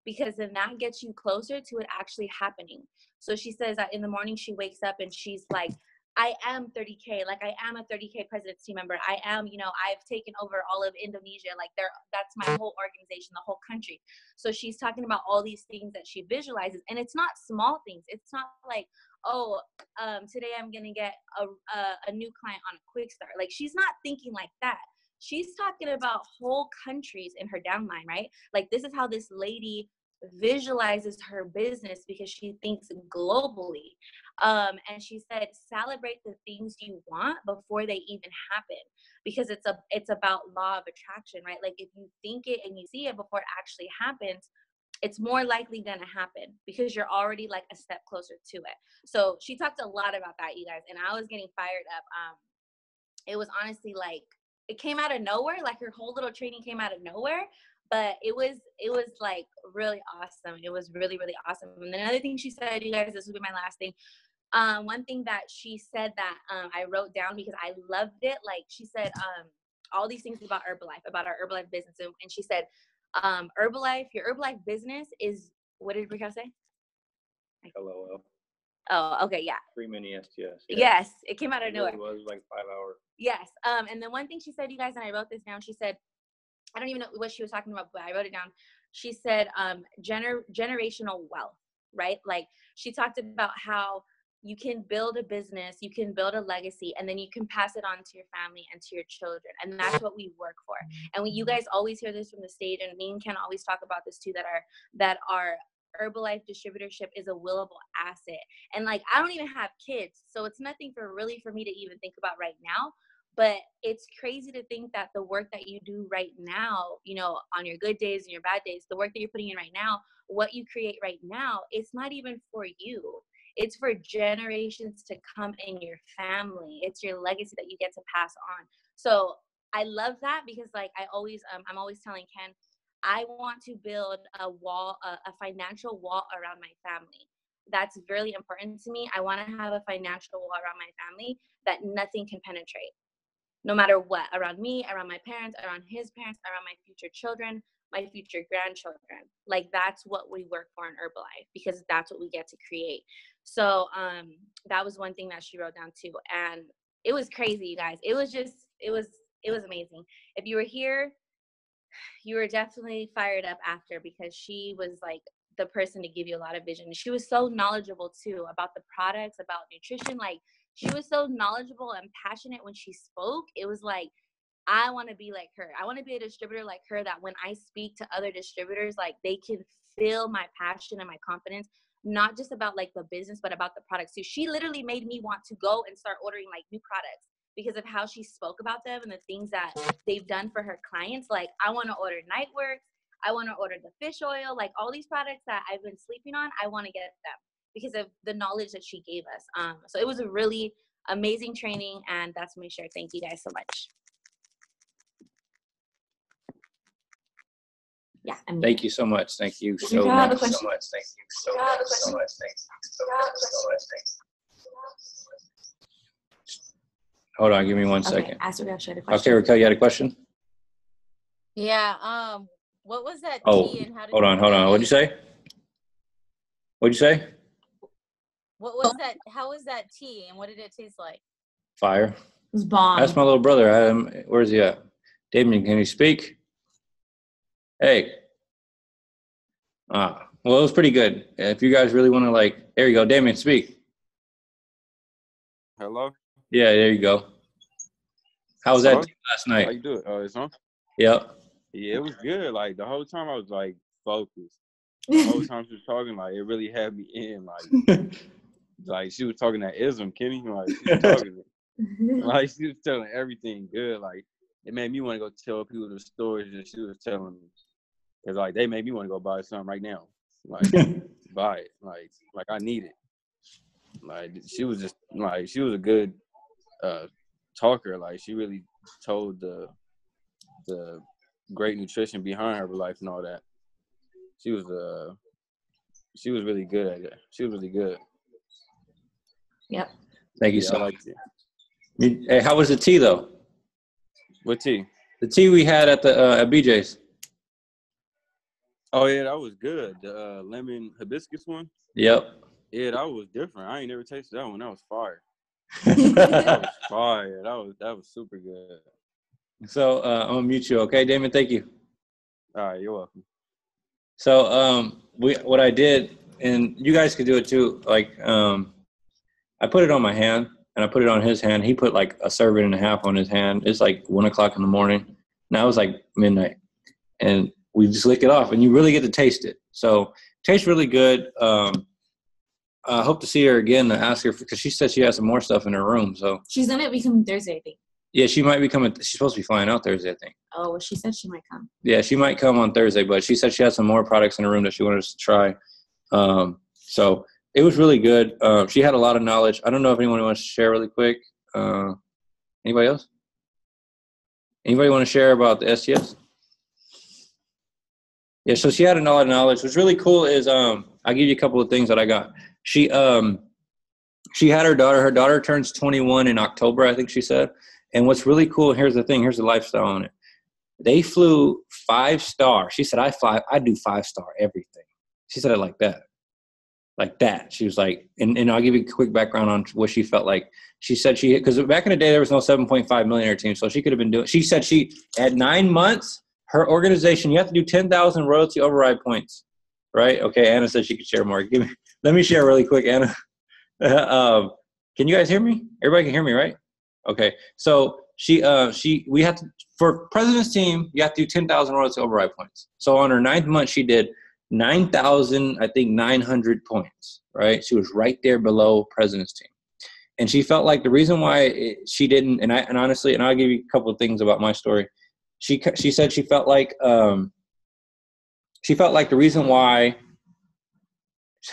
because then that gets you closer to it actually happening. So she says that in the morning she wakes up and she's like, I am 30K, like I am a 30K president's team member. I am, you know, I've taken over all of Indonesia. Like that's my whole organization, the whole country. So she's talking about all these things that she visualizes, and it's not small things. It's not like, oh, today I'm going to get a new client on a quick start. Like she's not thinking like that. She's talking about whole countries in her downline, right? Like this is how this lady visualizes her business because she thinks globally. And she said, celebrate the things you want before they even happen, because it's about law of attraction, right? Like if you think it and you see it before it actually happens, it's more likely going to happen because you're already like a step closer to it. So she talked a lot about that, you guys, and I was getting fired up. It was honestly like it came out of nowhere. Like her whole little training came out of nowhere. But it was like really awesome. It was really, really awesome. And then another thing she said, you guys, this will be my last thing. One thing that she said that I wrote down because I loved it. Like she said, all these things about Herbalife, about our Herbalife business. And she said, Herbalife, your Herbalife business is, what did Rico say? LOL. Oh, okay, yeah. 3 mini STS. Yeah. Yes, it came out of nowhere. It was like 5 hours. Yes. And then one thing she said, you guys, and I wrote this down. She said, I don't even know what she was talking about, but I wrote it down. She said, generational wealth, right? Like she talked about how you can build a business, you can build a legacy, and then you can pass it on to your family and to your children. And that's what we work for. And you guys always hear this from the stage, and me and Ken always talk about this too, that our Herbalife distributorship is a willable asset. And like, I don't even have kids, so it's nothing for me to even think about right now. But it's crazy to think that the work that you do right now, you know, on your good days and your bad days, the work that you're putting in right now, what you create right now, it's not even for you. It's for generations to come in your family. It's your legacy that you get to pass on. So I love that because like I'm always telling Ken, I want to build a wall, a financial wall around my family. That's really important to me. I want to have a financial wall around my family that nothing can penetrate. No matter what, around me, around my parents, around his parents, around my future children, my future grandchildren. Like that's what we work for in Herbalife because that's what we get to create. So that was one thing that she wrote down too. And it was crazy, you guys. It was amazing. If you were here, you were definitely fired up after because she was like the person to give you a lot of vision. She was so knowledgeable too about the products, about nutrition. Like she was so knowledgeable and passionate when she spoke. It was like, I want to be like her. I want to be a distributor like her that when I speak to other distributors, like they can feel my passion and my confidence, not just about like the business, but about the products too. She literally made me want to go and start ordering like new products because of how she spoke about them and the things that they've done for her clients. Like I want to order Nightworks. I want to order the fish oil, like all these products that I've been sleeping on, I want to get them because of the knowledge that she gave us. So it was a really amazing training and that's my share. Thank you guys so much. Yeah. Thank you so much. Thank you so you have a much. question? So much. Thank you so much. So much. Thank you so much. So much. Thank you. Hold on, give me 1 second. Ask Raquel, she had a question. Okay, Raquel, you had a question? Yeah. What was that Oh, tea and how did hold on. What'd you say? What'd you say? What was that? How was that tea and what did it taste like? Fire. It was bomb. That's my little brother. Where's he at? Damien, can you speak? Hey. Well, it was pretty good. If you guys really want to there you go. Damien, speak. Hello? Yeah, there you go. How was that Hello? last night? How you doing? It's on? Yep. Yeah, it was good. Like, the whole time I was, like, focused. The whole time she was talking, like, it really had me in, like she was talking that ism, Kenny. Like, she was talking like, she was telling everything good. Like, it made me want to go tell people the stories that she was telling me. Because, like, they made me want to go buy something right now. Like, buy it. Like, I need it. Like, she was just, like, she was a good talker. Like, she really told the great nutrition behind Herbalife and all that. She was really good at it. She was really good. Yep. Thank you so much. Liked it. Hey, how was the tea though? What tea? The tea we had at the at BJ's. Oh yeah, that was good. The lemon hibiscus one. Yep. Yeah, that was different. I ain't never tasted that one. That was fire. That was fire. That was super good. So I'm gonna mute you, okay, Damon? Thank you. All right, you're welcome. So what I did, and you guys could do it too. I put it on my hand and I put it on his hand. He put like a serving and a half on his hand. It's like 1 o'clock in the morning. Now it's like midnight, and we just lick it off, and you really get to taste it. So it tastes really good. I hope to see her again to ask her because she said she has some more stuff in her room. So She's gonna be coming Thursday, I think. yeah, she might be coming. She's supposed to be flying out Thursday, I think. Oh, well, she said she might come. Yeah, she might come on Thursday, but she said she has some more products in her room that she wanted us to try. So it was really good. She had a lot of knowledge. I don't know if anyone wants to share really quick. Anybody else? Anybody want to share about the STS? Yeah, so she had a lot of knowledge. What's really cool is I'll give you a couple of things that I got. She had her daughter. Her daughter turns 21 in October, I think she said. And what's really cool, here's the thing, here's the lifestyle on it. They flew 5-star. She said, I do 5-star everything. She said it like that. Like that. She was like, and I'll give you a quick background on what she felt like. She said because back in the day, there was no 7.5 millionaire team. So she could have been doing, she said at 9 months, her organization, you have to do 10,000 royalty override points, right? Okay, Anna said she could share more. Let me share really quick, Anna. Can you guys hear me? Everybody can hear me, right? Okay, so we had to, for president's team, you have to do 10,000 royalty override points. So on her 9th month, she did 9,900 points, right? She was right there below president's team. And she felt like the reason why she didn't, and honestly, and I'll give you a couple of things about my story. She said she felt like the reason why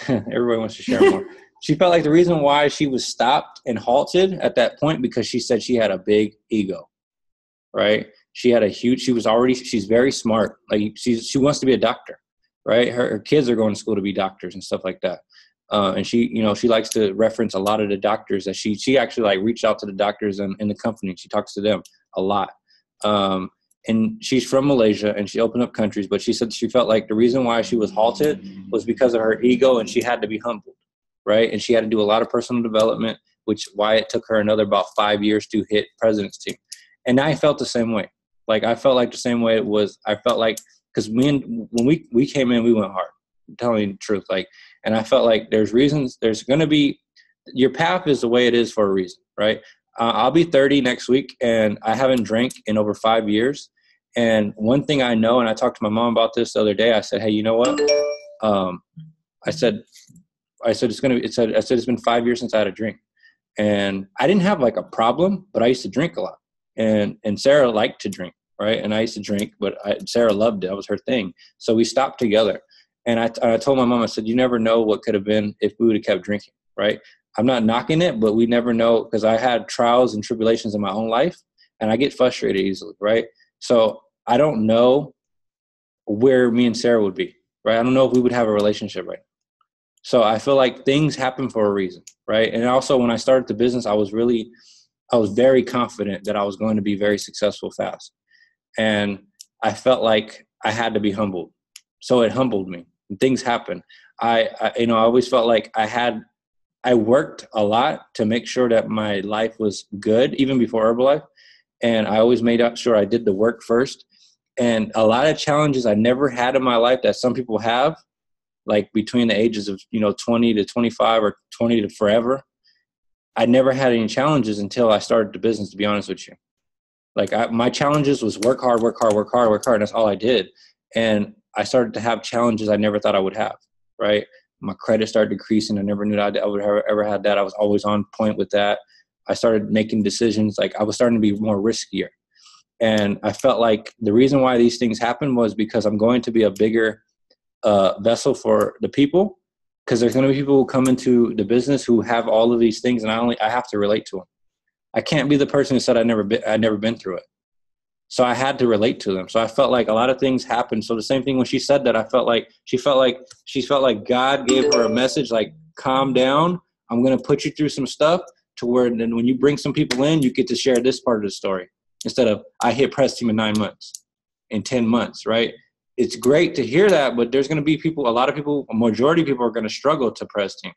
everybody wants to share more. She felt like the reason why she was stopped and halted at that point because she said she had a big ego, right? She's very smart. Like she wants to be a doctor, right? Her kids are going to school to be doctors and stuff like that. And she likes to reference a lot of the doctors that she actually like reached out to the doctors in the company. She talks to them a lot. And she's from Malaysia and she opened up countries, but she said she felt like the reason why she was halted was because of her ego and she had to be humbled, right? And she had to do a lot of personal development, which why it took her another about 5 years to hit president's team. And I felt the same way. Like I felt like the same way it was. I felt like, because when we came in, we went hard. I'm telling you the truth. Like, and I felt like there's reasons, there's going to be, your path is the way it is for a reason, right? I'll be 30 next week, and I haven't drank in over 5 years. And one thing I know, and I talked to my mom about this the other day, I said, hey, you know what? I said it's been 5 years since I had a drink. And I didn't have like a problem, but I used to drink a lot. And Sarah liked to drink, right? And I used to drink, but Sarah loved it. That was her thing. So we stopped together. And I told my mom, I said, you never know what could have been if we would have kept drinking, right? I'm not knocking it, but we never know, because I had trials and tribulations in my own life, and I get frustrated easily, right? So I don't know where me and Sarah would be, right? I don't know if we would have a relationship right now. So I feel like things happen for a reason, right? And also when I started the business, I was very confident that I was going to be very successful fast. And I felt like I had to be humbled. So it humbled me. And things happen. I always felt like I worked a lot to make sure that my life was good, even before Herbalife. And I always made sure I did the work first. And a lot of challenges I never had in my life that some people have, like between the ages of, 20 to 25 or 20 to forever. I never had any challenges until I started the business, to be honest with you. Like my challenges was work hard. And that's all I did. And I started to have challenges I never thought I would have, right? My credit started decreasing. I never knew I would have ever had that. I was always on point with that. I started making decisions. Like I was starting to be more riskier. And I felt like the reason why these things happen was because I'm going to be a bigger vessel for the people, because there's going to be people who come into the business who have all of these things, and I have to relate to them. I can't be the person who said I'd never been through it. So I had to relate to them. So I felt like a lot of things happened. So the same thing when she said that, she felt like God gave her a message, like, calm down. I'm going to put you through some stuff to where then when you bring some people in, you get to share this part of the story instead of I hit press team in 9 months, in 10 months, right? It's great to hear that, but there's going to be a majority of people are going to struggle to press team,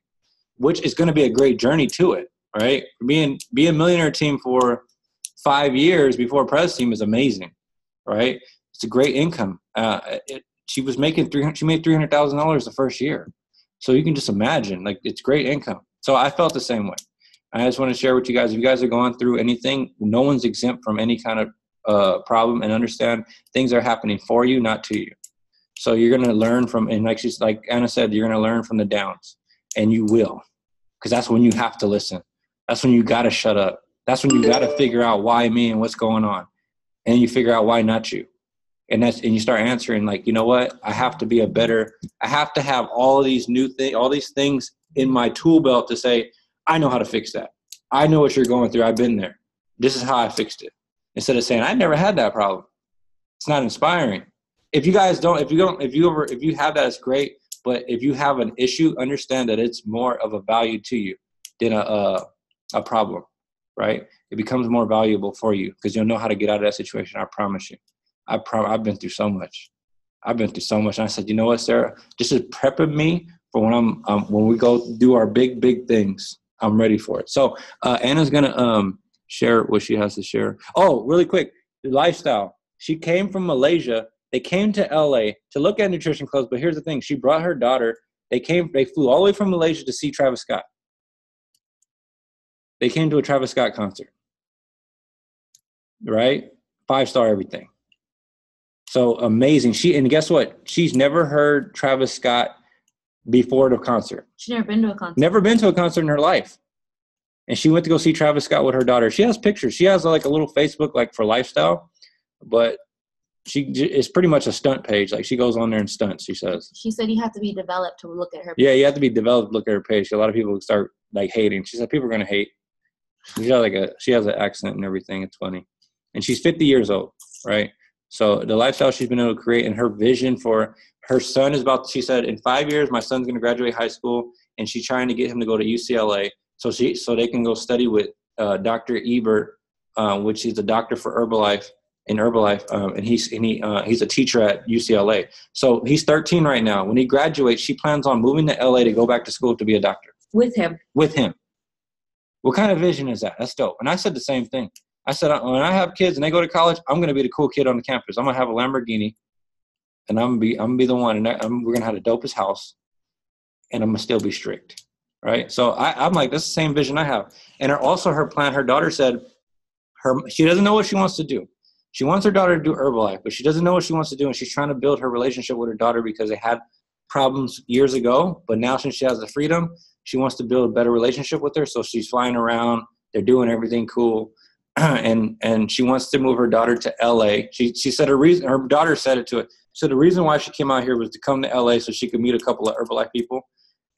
which is going to be a great journey to it, right? Be a millionaire team for 5 years before press team is amazing, right? It's a great income. She made $300,000 the first year. So you can just imagine, like, it's great income. So I felt the same way. I just want to share with you guys, if you guys are going through anything, no one's exempt from any kind of problem, and understand things are happening for you, not to you. So you're going to learn from, and like Anna said, you're going to learn from the downs, and you will, because that's when you have to listen. That's when you got to shut up. That's when you got to figure out why me and what's going on. And you figure out why not you. And you start answering, like, you know what? I have to have all these all these things in my tool belt to say, I know how to fix that. I know what you're going through. I've been there. This is how I fixed it. instead of saying, I never had that problem. It's not inspiring. If you have that, it's great. But if you have an issue, understand that it's more of a value to you than a problem, right? It becomes more valuable for you because you'll know how to get out of that situation. I promise you. I've been through so much. And I said, you know what, Sarah, this is prepping me for when we go do our big things. I'm ready for it. So Anna's gonna share what she has to share. Oh, really quick, the lifestyle. She came from Malaysia. They came to LA to look at nutrition clubs, but here's the thing: she brought her daughter. They flew all the way from Malaysia to see Travis Scott. They came to a Travis Scott concert, right? 5-star everything. So amazing. And guess what? She's never heard Travis Scott before the concert. She's never been to a concert. Never been to a concert in her life. And she went to go see Travis Scott with her daughter. She has pictures. She has like a little Facebook like for lifestyle, but it's pretty much a stunt page. Like she goes on there and stunts, she says. She said you have to be developed to look at her page. Yeah, you have to be developed to look at her page. A lot of people start like hating. She said people are going to hate. She has an accent and everything. It's funny. And she's 50 years old, right? So the lifestyle she's been able to create and her vision for her son is she said, in 5 years, my son's going to graduate high school, and she's trying to get him to go to UCLA so they can go study with Dr. Ebert, which is a doctor for Herbalife, and he's a teacher at UCLA. So he's 13 right now. When he graduates, she plans on moving to LA to go back to school to be a doctor. With him. What kind of vision is that? That's dope. And I said the same thing. I said, when I have kids and they go to college, I'm going to be the cool kid on the campus. I'm going to have a Lamborghini, and I'm going to be the one. And we're going to have the dopest house, and I'm going to still be strict, right? So I'm like, that's the same vision I have. And her plan, her daughter said she doesn't know what she wants to do. She wants her daughter to do Herbalife, but she doesn't know what she wants to do, and she's trying to build her relationship with her daughter because they had problems years ago. But now since she has the freedom, she wants to build a better relationship with her. So she's flying around. They're doing everything cool. And she wants to move her daughter to LA. She said her daughter said it to it. So the reason why she came out here was to come to LA so she could meet a couple of Herbalife people.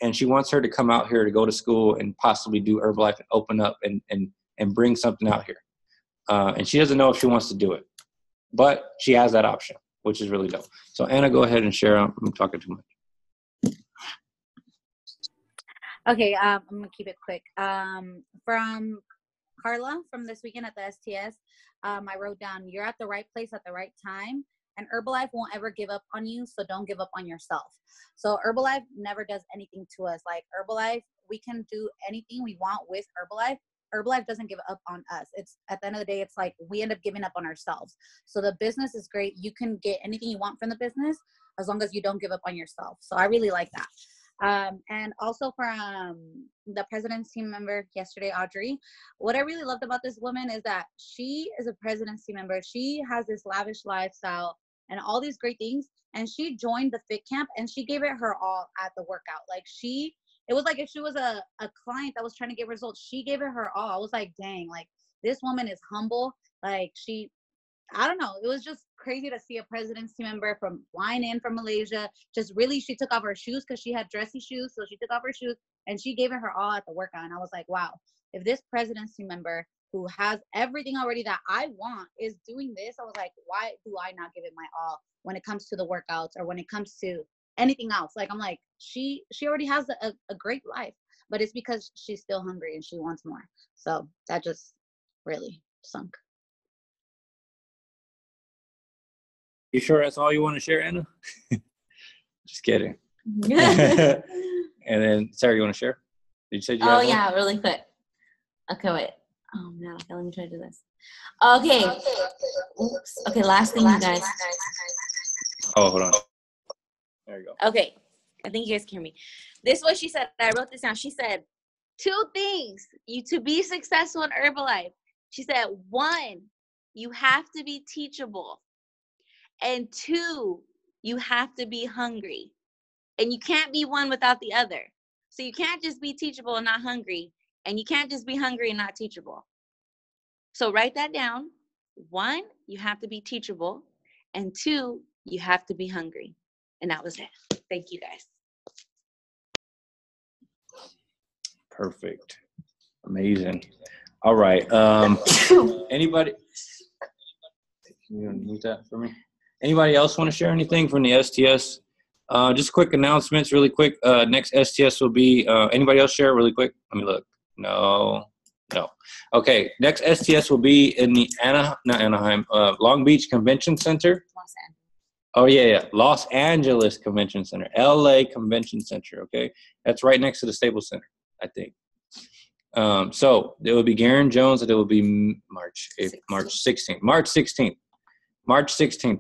And she wants her to come out here to go to school and possibly do Herbalife and open up and bring something out here. And she doesn't know if she wants to do it, but she has that option, which is really dope. So Anna, go ahead and share. I'm talking too much. Okay, I'm gonna keep it quick. From Carla from this weekend at the STS, I wrote down, you're at the right place at the right time, and Herbalife won't ever give up on you, so don't give up on yourself. So Herbalife never does anything to us. Like Herbalife, we can do anything we want with Herbalife. Herbalife doesn't give up on us. It's at the end of the day, it's like we end up giving up on ourselves. So the business is great. You can get anything you want from the business as long as you don't give up on yourself. So I really like that. And also from the president's team member yesterday, Audrey, what I really loved about this woman is that she is a president's team member. She has this lavish lifestyle and all these great things. And she joined the fit camp and she gave it her all at the workout. Like it was like if she was a client that was trying to get results, she gave it her all. I was like, dang, like this woman is humble. Like I don't know. It was just crazy to see a presidency member from flying in from Malaysia. Just really, she took off her shoes because she had dressy shoes. So she took off her shoes and she gave it her all at the workout. And I was like, wow, if this presidency member who has everything already that I want is doing this, I was like, why do I not give it my all when it comes to the workouts or when it comes to anything else? Like, I'm like, she already has a great life, but it's because she's still hungry and she wants more. So that just really sunk. You sure that's all you want to share, Anna? Just kidding. Yeah. And then, Sarah, you want to share? Did you say you Oh, had yeah, really quick. Okay, wait. Oh, no. Okay, let me try to do this. Okay. Oops. Okay, last thing, you guys. Oh, hold on. There you go. Okay. I think you guys can hear me. This is what she said. I wrote this down. She said, 2 things to be successful in Herbalife. She said, 1, you have to be teachable. And 2, you have to be hungry. And you can't be one without the other. So you can't just be teachable and not hungry. And you can't just be hungry and not teachable. So write that down. 1, you have to be teachable. And 2, you have to be hungry. And that was it. Thank you, guys. Perfect. Amazing. All right. Anybody? You gonna use that for me? Anybody else want to share anything from the STS? Just quick announcements, really quick. Next STS will be. Anybody else share really quick? Let me look. No. Okay. Next STS will be in the Anaheim, Long Beach Convention Center. Los Angeles. Oh yeah. Los Angeles Convention Center, LA Convention Center. Okay, that's right next to the Staples Center, I think. So it will be Garen Jones, and it will be March 16th,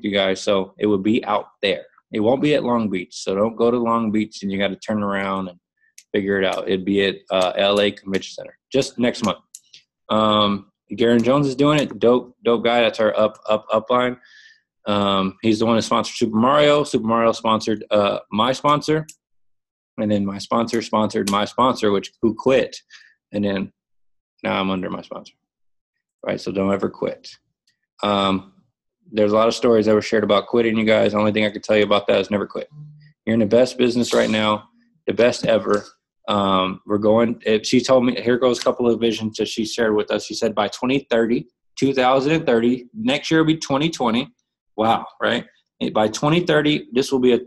you guys. So it will be out there. It won't be at Long Beach. So don't go to Long Beach and you got to turn around and figure it out. It'd be at LA Convention Center just next month. Garen Jones is doing it. Dope guy. That's our upline. He's the one that sponsored Super Mario. Super Mario sponsored my sponsor, and then my sponsor sponsored my sponsor, who quit, and then now I'm under my sponsor. Right, so don't ever quit. There's a lot of stories that were shared about quitting, you guys. The only thing I can tell you about that is never quit. You're in the best business right now, the best ever. We're going. She told me, here goes a couple of visions that she shared with us. She said by 2030, next year will be 2020. Wow, right? By 2030, this will be is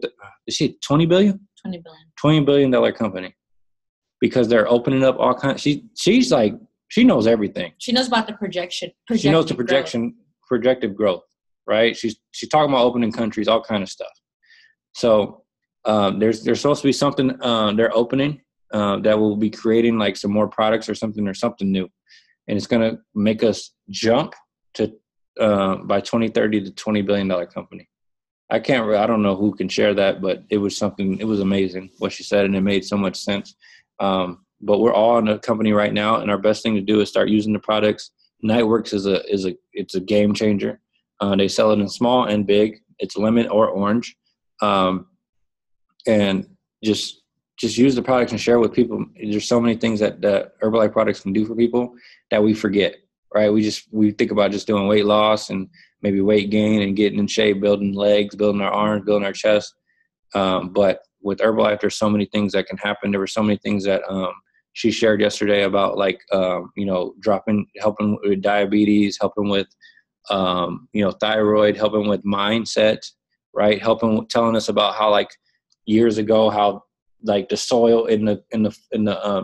she $20 billion? $20 billion. $20 billion company, because they're opening up all kinds. She's like, she knows everything. She knows about the projection. She knows the projected growth, right? She's talking about opening countries, all kind of stuff. So there's supposed to be something they're opening that will be creating like some more products or something new, and it's gonna make us jump to by 2030 to $20 billion company. I don't know who can share that, but it was something. It was amazing what she said, and it made so much sense. But we're all in a company right now, and our best thing to do is start using the products. Nightworks it's a game changer. They sell it in small and big. It's lemon or orange, and just use the products and share with people. There's so many things that Herbalife products can do for people that we forget. Right? We think about just doing weight loss and maybe weight gain and getting in shape, building legs, building our arms, building our chest. But with Herbalife, there's so many things that can happen. There were so many things that she shared yesterday about, like, helping with diabetes, helping with, thyroid, helping with mindset, right? Telling us about how, like, years ago, how, like, the soil in the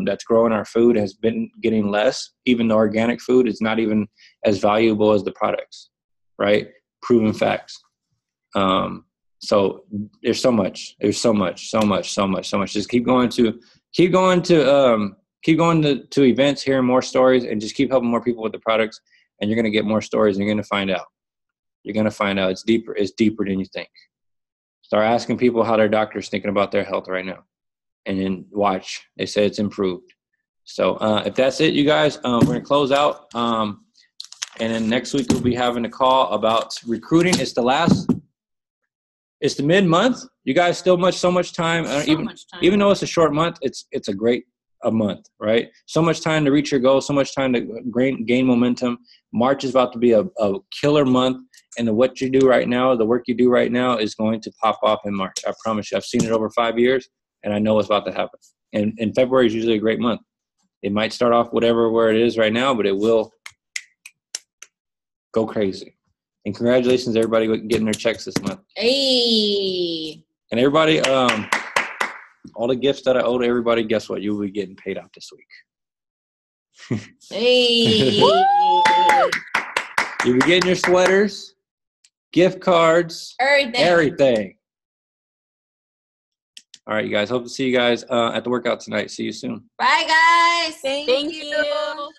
that's growing our food has been getting less. Even the organic food is not even as valuable as the products, right? Proven facts. So there's so much. Just keep going to events, hearing more stories, and just keep helping more people with the products. And you're going to get more stories, and you're going to find out. It's deeper than you think. Start asking people how their doctor's thinking about their health right now. And then watch. They say it's improved. So if that's it, you guys, we're going to close out. And then next week we'll be having a call about recruiting. It's the mid-month. You guys still so much time. Even though it's a short month, it's a month, right? So much time to reach your goal, so much time to gain momentum. March is about to be a killer month. And the work you do right now is going to pop off in March. I promise you. I've seen it over 5 years. And I know what's about to happen. And February is usually a great month. It might start off where it is right now, but it will go crazy. And congratulations to everybody getting their checks this month. Hey. And everybody, all the gifts that I owe to everybody, guess what? You'll be getting paid out this week. Hey. You'll be getting your sweaters, gift cards, everything. All right, you guys. Hope to see you guys at the workout tonight. See you soon. Bye, guys. Thank you.